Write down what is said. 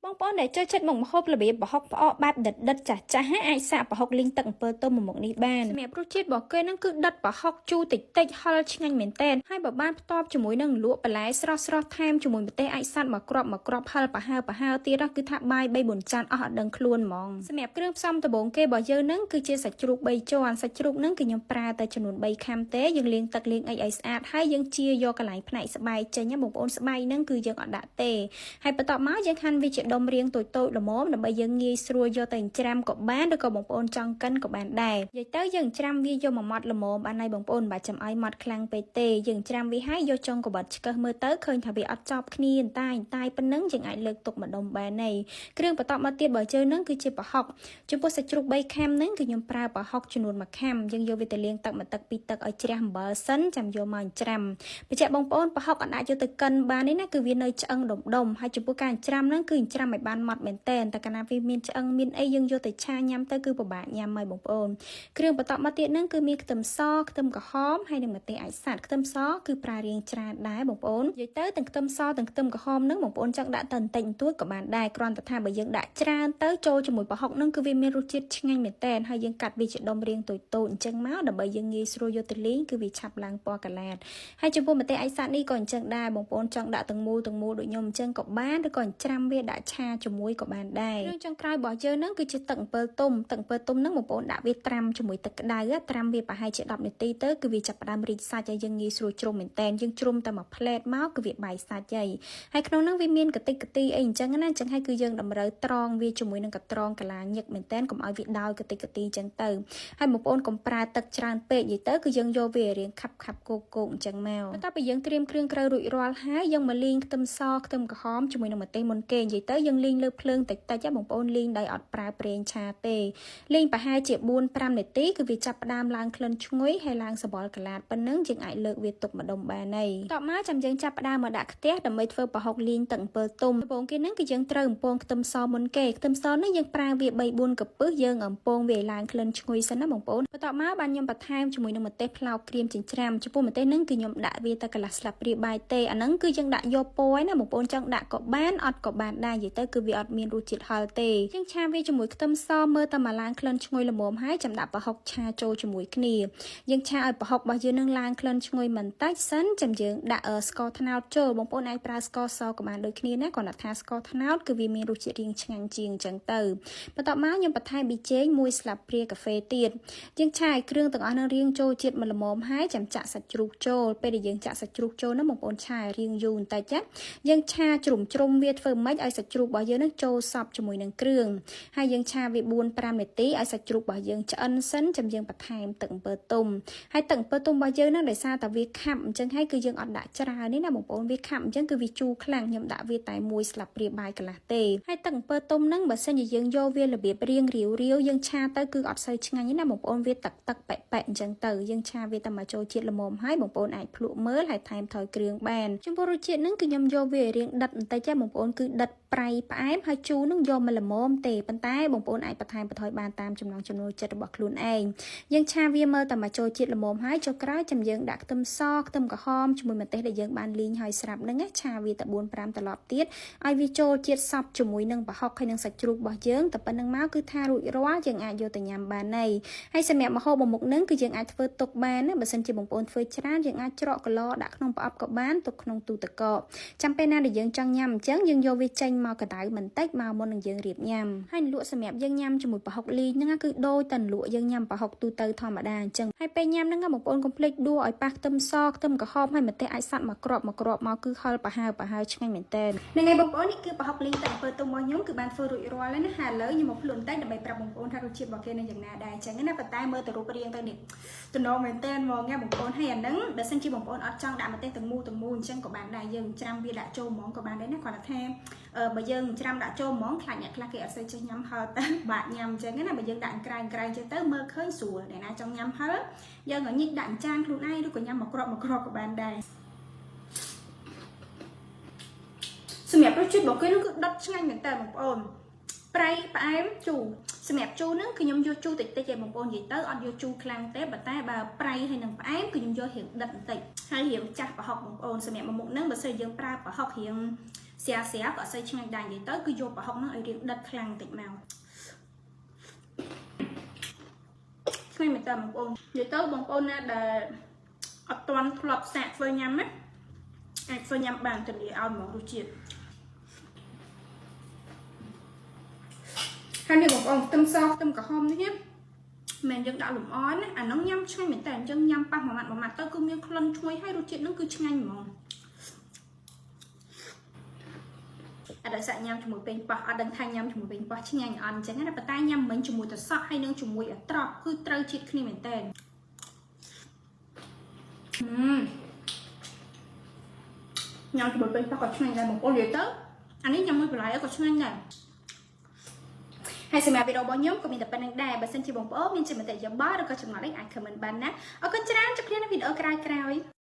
បងប្អូនដែលចូលចិត្តមុខម្ហូបរបៀបប្រហុកផ្អកបែបដិតចាស់ៗអាចសាកប្រហុកលីងទឹកអំពិលទុំមួយមុខនេះបានសម្រាប់រសជាតិរបស់គេហ្នឹងគឺដិតប្រហុកជូរតិចហឹរឆ្ងាញ់មែនទែនហើយបើបានផ្ទាប់ជាមួយនឹងលក់បន្លែស្រស់ថែមជាមួយម្ទេសអាចសាត់មកគ្រាប់ហឹរប្រហើរទៀតគឺថាបាយ3-4ចានអស់អត់ដឹងខ្លួនហ្មងសម្រាប់គ្រឿងផ្សំដំបូងគេរបស់យើងហ្នឹងគឺជាសាច់ជ្រូក3ជាន់សាច់ជ្រូកហ្នឹងគឺខ្ញុំប្រើតែចំនួន3ខាំទេយើងលាងទឹកលាងអីឲ្យស្អាតហើយយើងជៀរយកកន្លែងផ្នែកស្បែកចេញណាបងប្អូនស្បែកហ្នឹងគឺយើងអត់ដាក់ទេហើយបន្ទាប់មកយើងហាន់វាជាដុំរាងតូចល្មមដើម្បីយើងងាយស្រួលយកទៅច្រាំក៏បានឬក៏បងប្អូនចង់កិនក៏បានដែរនិយាយទៅយើងច្រាំវាយកមកម៉ត់ល្មមបានហើយបងប្អូនបើចាំឲ្យម៉ត់ខ្លាំងពេកទេយើងច្រាំវាហើយយកចុងកបិតឆ្កឹះមើលទៅឃើញថាវាអត់ចប់គ្នាតែប៉ុណ្ណឹងយើងអាចលើកទុកម្ដុំបានហើយគ្រឿងបន្ទាប់មកទៀតបើជើងហ្នឹងគឺជាប្រហុកចំពោះសាច់ជ្រូក3ខាំហ្នឹងគឺខ្ញុំប្រើប្រហុកចំនួន1ខាំយើងយកវាទៅលាងទឹក1ទឹក2ទឹកឲ្យជ្រះអំបិលសិនចាំយកមកច្រាំបញ្ជាក់បងប្អូនប្រហុកអត់ដាក់យកទៅកិនបានទេណាគឺវានៅឆ្អឹងដុំហើយចំពោះការច្រាំហ្នឹងគឺច្រាំឲ្យបានម៉ត់មែនតែនតែកាលណាវាមានឆ្អឹងមានអីយើងយកទៅឆាញ៉ាំទៅគឺពិបាកញ៉ាំហើយបងប្អូនគ្រឿងបន្ទាប់មកទៀតហ្នឹងគឺមានខ្ទឹមសខ្ទឹមក្រហមហើយនិងម្ទេសអាចសាត់ខ្ទឹមសគឺប្រើរាងច្រើនដែរបងប្អូននិយាយទៅទាំងខ្ទឹមសទាំងខ្ទឹមក្រហមហ្នឹងបងប្អូនចង់ដាក់ទៅបន្តិចបន្តួចក៏បានដែរគ្រាន់តែថាបើយើងដាក់ច្រើនទៅចូលជាមួយប្រហុកហ្នឹងគឺវាមានរសជាតិឆ្ងាញ់មែនតែនហើយយើងកាត់វាជាដុំរាងតូចអញ្ចឹងមកដើម្បីយើងងាយស្រួលយកទៅលេងគឺវាឆាប់ឡើងពណ៌កាឡាតហើយចំពោះម្ទេសអាចសាត់នេះក៏អញ្ចឹងដែរបងប្អូនចង់ដាក់ទាំងមូលដូចខ្ញុំអញ្ចឹងក៏បានឬក៏ច្រាំវាដាក់ឆាជាមួយក៏បានដែរគ្រឿងចុងក្រោយរបស់យើងហ្នឹងគឺជាទឹកអំពិលទុំហ្នឹងបងប្អូនដាក់វាត្រាំជាមួយទឹកក្តៅត្រាំវាប្រហែលជា10នាទីទៅគឺវាចាប់ផ្ដើមរីកសាច់ហើយយើងងាយស្រួលជ្រុំមែនតែនយើងជ្រុំតែមួយផ្លែតមកគឺវាបាយសាច់ហើយក្នុងហ្នឹងវាមានកតិកទីអីអញ្ចឹងណាអញ្ចឹងហើយគឺយើងតម្រូវត្រងវាជាមួយនឹងកត្រងកាឡាញឹកមែនតែនកុំឲ្យវាដោយកតិកទីអញ្ចឹងទៅហើយបងប្អូនកុំប្រើទឹកច្រើនពេកនិយាយទៅគឺយើងយកវារៀងខាប់គោកអញ្ចឹងមកបន្ទាប់ពីយើងត្រៀមគ្រឿងក្រៅរួចរាល់ហើយយើងមកលីងខ្ទឹមសខ្ទឹមក្រហមជាមួយនឹងម្ទេសមុនគេនិយាយទៅយើងលីងលើភ្លើងតិចបងប្អូនលីងដោយអត់ប្រើប្រេងឆាទេលីងប្រហែលជា4-5នាទីគឺវាចាប់ផ្ដើមឡើងក្លិនឈ្ងុយហើយឡើងសបល់កាឡាតប៉ុណ្ណឹងយើងអាចលើកវាទុកម្ដុំបានហើយតបមកចាំយើងចាប់ផ្ដើមមកដាក់ខ្ទះដើម្បីធ្វើប្រហុកលីងទឹកអំពិលទុំដំបូងគេហ្នឹងគឺយើងត្រូវអំពងខ្ទឹមសមុនគេខ្ទឹមសនេះយើងប្រើវា3-4កាពឹសយើងអំពងវាឲ្យឡើងក្លិនឈ្ងុយសិនណាបងប្អូនបន្ទាប់មកបានខ្ញុំបន្ថែមជាមួយនឹងម្ទេសផ្លោកក្រៀមចិញ្ច្រាំចំពោះម្ទេសហ្នឹងគឺខ្ញុំដាក់វាតែកន្លះស្លាបព្រាបាយទេអាហ្នឹងគឺយើងដាក់យកពណ៌ណាបងប្អូនចង់ដាក់ក៏បានអត់ក៏បានដែរនិយាយទៅគឺវាអត់មានរសជាតិហឹរទេយើងឆាវាជាមួយខ្ទឹមសមើលតែមកឡើងក្លិនឈ្ងុយល្មមហើយចាំដាក់ប្រហុកឆាចូលជាមួយគ្នាយើងឆាឲ្យប្រហុករបស់យើងនឹងឡើងក្លិនឈ្ងុយបន្តិចសិនចាំយើងដាក់ស្ករត្នោតចូលបងប្អូនអាចប្រើស្ករសក៏បានដូចគ្នាណាគ្រាន់តែថាស្ករត្នោតគឺវាមានរសជាតិរៀងឆ្ងាញ់ជាងអញ្ចឹងទៅបន្ទាប់មកខ្ញុំបន្ថែមប៊ីចេង1ស្លាបព្រាកាហ្វេទៀតយើងឆាឲ្យគ្រឿងទាំងអស់នឹងរៀងចូលជាតិមកល្មមហើយចាំចាក់សាច់ជ្រូកចូលពេលដែលយើងចាក់សាច់ជ្រូកចូលណាបងប្អូនឆាឲ្យរៀងយូរបន្តិចណាយើងឆាជ្រុំវាធ្វើម៉េចឲ្យសាច់ជ្រូករបស់យើងនឹងចូលសព្វជាមួយនឹងគ្រឿងហើយយើងឆាវា4-5នាទីឲ្យសាច់ជ្រូករបស់យើងឆ្អិនសិនចាំយើងបន្ថែមទឹកអំពៅទុំហើយទឹកអំពៅទុំរបស់យើងនឹងដោយសារតែវាខាប់អញ្ចឹងហើយគឺយើងអត់ដាក់ច្រើនទេណាបងប្អូនវាខាប់អញ្ចឹងគឺវាជូរខ្លាំងខ្ញុំដាក់វាតែ1ស្លាបព្រាបាយកន្លះទេហើយទឹកអំពៅទុំហ្នឹងបើសិនជាយើងយកវារបៀបរៀងរាវយើងឆាទៅគឺអត់សូវឆ្ងាញ់ទេណាបងប្អូនវាទឹកប៉ែអញ្ចឹងទៅយើងឆាវាតែមកចូលជាតិល្មមហើយបងប្អូនអាចភ្លក់មើលហើយថែមថយគ្រឿងបានចំពោះរសជាតិហ្នឹងគឺខ្ញុំយកវារៀងដិតបន្តិចទេបងប្អូនគឺដិតប្រៃផ្អែមហើយជូរនឹងយកមកល្មមទេប៉ុន្តែបងប្អូនអាចបន្ថែមបន្ថយបានតាមចំណង់ចំណូលចិត្តរបស់ខ្លួនឯងយើងឆាវាមើលតែមកចូលជាតិល្មមហើយចុះក្រោយចាំយើងដាក់ខ្ទឹមសខ្ទឹមក្រហមជាមួយម្ទេសដែលយើងបានលីងហើយស្រាប់ហ្នឹងឆាវាតែ4-5ត្រឡប់ទៀតឲ្យវាចូលជាតិសព្វជាមួយនឹងប្រហុកហើយនឹងសាច់ជ្រូករបស់យើងតែប៉ុណ្្នឹងមកគឺថារួចរាល់យើងអាចយកទៅញ៉ាំបានហើយសម្រាប់ម្ហូបមួយមុខហ្នឹងគឺយើងអាចធ្វើទុកបានណាបើសិនជាបងប្អូនធ្វើច្រើនយើងអាចច្រកគីឡដាក់ក្នុងប្រអប់ក៏បានទុកក្នុងទូទឹកកកចាំពេលណាដែលយើងចង់ញ៉ាំអញ្ចឹងយើងយកវាចេញមកកដៅបន្តិចមកមុននឹងយើងរៀបញ៉ាំហើយលក់សម្រាប់យើងញ៉ាំជាមួយប្រហុកលីងហ្នឹងគឺដូចតែលក់យើងញ៉ាំប្រហុកទូទៅធម្មតាអញ្ចឹងហើយពេលញ៉ាំហ្នឹងបងប្អូនកុំភ្លេចដួសឲ្យប៉ះខ្ទឹមសខ្ទឹមក្រហមហើយម្ទេសអាចសាត់មកគ្រាប់មកគឺហឹរប្រហើរឆ្ងាញ់មែនតើហ្នឹងហើយបងប្អូននេះគឺប្រហុកលីងទឹកអំពៅទុំរបស់ខ្ញុំគឺបានធ្វើរួចរាល់ហើយណាហើយឥឡូវខ្ញុំមកភ្លក់បន្តិចដើម្បីប្រាប់បងប្អូនថារសជាតិរបស់គេនឹងយ៉ាងណាដែរអញ្ចឹងណាប៉ុន្តែមើលទៅរូបរាងទៅនេះទំនងមែនតើហ្មងណាបងប្អូនហើយអាហ្នឹងបើសិនជាបងប្អូនអត់ចង់ដាក់ម្ទេសទាំងមូលអញ្ចឹងក៏បានដែរយើងច្រាំវាដាក់ចូលហ្មងក៏បានដែរណាគ្រាន់តែថាបើយើងច្រាំដាក់ចូលហ្មងខ្លាចអ្នកខ្លះគេអត់សូវចេះញ៉ាំហឹរទៅបាក់ញ៉ាំអញ្ចឹងណាបើយើងដាក់ក្រែងអញ្ចឹងទៅមើលឃើញស្រួលអ្នកណាចង់ញ៉ាំហឹរយើងក៏ញិចដាក់ចានខ្លួនឯងឬក៏ញ៉ាំមកគ្រាប់ក៏បានដែរសម្រាប់រសជាតិរបស់គេនោះគឺដុតឆ្ងាញ់មែនតើបងប្អូនប្រៃផ្អែមជូរសម្រាប់ជូរហ្នឹងគឺខ្ញុំយកជូរតិចឯងបងប្អូននិយាយទៅអត់យកជូរខ្លាំងទេប៉ុន្តែបើប្រៃហើយនឹងផ្អែមគឺខ្ញុំយករៀងដិតបន្តិចហើយរៀងចាស់ប្រហុកបងប្អូនសម្រាប់មួយមុខហ្នឹងបើសិនយើងប្រើប្រហុករៀង xé có xây chừng đàn vậy tới cứ vô bỏ hốc nó ở riêng đất khăn tịnh màu ngay mình tầm bằng ôn vậy tới bằng ôn là ở toàn lọp sạc phơi nhắm á phơi nhắm bàn từ địa ao mỏng đồ chiết hai này bằng ôn tâm sau tâm cả hôm nữa nhé mình dân đã lủng ói á nó nhâm chay mình tàn chân nhâm pa mà mặt tới cứ miếng khăn chui hay đồ chiết nó cứ chay mỏng ada saat nyam cuma pengpah ada thang nyam cuma pengpah chứ ngay ăn chẳng hạn là tay nham mình cuma từ sọ hay nương cuma ở trọ cứ trâu chít khi mình tên nham cuma pengpah có chứ ngay là một con lưỡi tớ anh ấy nham mới phải lại có chứ ngay này hay xem video bao nhiêu của mình tập bên anh đài và xin chị bông bố mình chỉ mình tại giờ bó được có chừng ngọt lấy ai comment ban nè ở con channel cho video cái